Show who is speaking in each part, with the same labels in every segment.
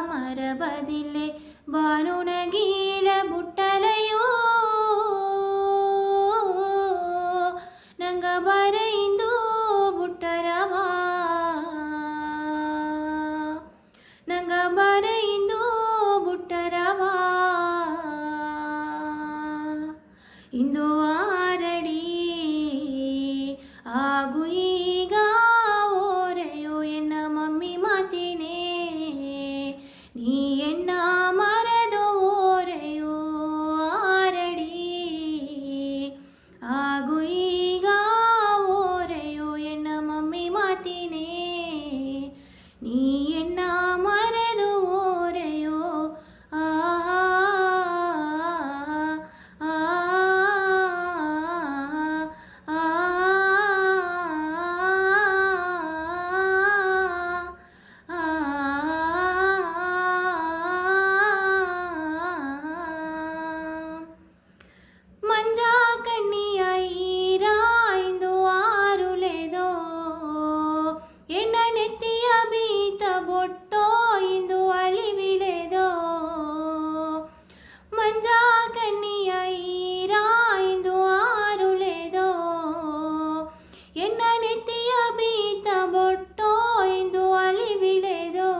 Speaker 1: ಮರಬದಿಲ್ಲೆ ಬಾನುನಗೀಳ ಬುಟ್ಟಲೆಯೋ ನಂಗ ಬರೆಯಿಂದು ಬುಟ್ಟರವಾ ನಂಗ ಬರೆಯಿಂದು ಬುಟ್ಟರವಾ ಇಂದು ಆರಡಿ ಆಗು ಈಗ ಓರೆಯೋ ಎನ್ನ ಮಮ್ಮಿ ಮಾತಿನೇ ನೀ ಎಣ್ಣ ಮರೆದು ಓರೆಯೋ ಆರಡಿ ಆಗು ಈಗ ಓರೆಯೋ ಎನ್ನ ಮಮ್ಮಿ ಮಾತಿನೇ ನೀ ಎಣ್ಣ ಮರೆದು ಓರೆಯೋ ಆ ಮಂಜಾ ಕಣ್ಣಿಯ ಈರಾಯಿಂದು ಆರುಲೆದೋ ಎಣ್ಣ ನೆತ್ತಿಯ ಬೀತ ಬೊಟ್ಟೋ ಇಂದು ಅಳಿವಿಲೆದೋ ಮಂಜಾ ಕಣ್ಣಿಯ ಈರಾಯಿಂದು ಆರುಲೆದೋ ಎಣ್ಣ ನೆತ್ತಿಯ ಬೀತ ಬೊಟ್ಟೋ ಇಂದು ಅಳಿವಿಲೆದೋ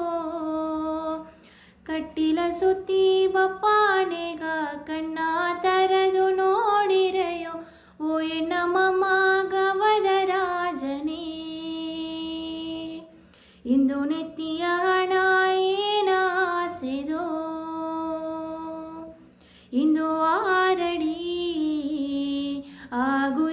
Speaker 1: ಕಟ್ಟಿಲ ಸುತ್ತಿ ಬಪ್ಪಾನೆಗ ಕಣ್ಣ ತರದು ನೋಡಿರೆಯೋ ಓ ಎಣ್ಣ ಮೊಮ್ಮಗವದ ರಾಜನೇ ಇಂದು ನೆತ್ತಿಯ ಹಣ ಏನಾಸೆದೋ ಇಂದು ಆರಡಿ ಆಗು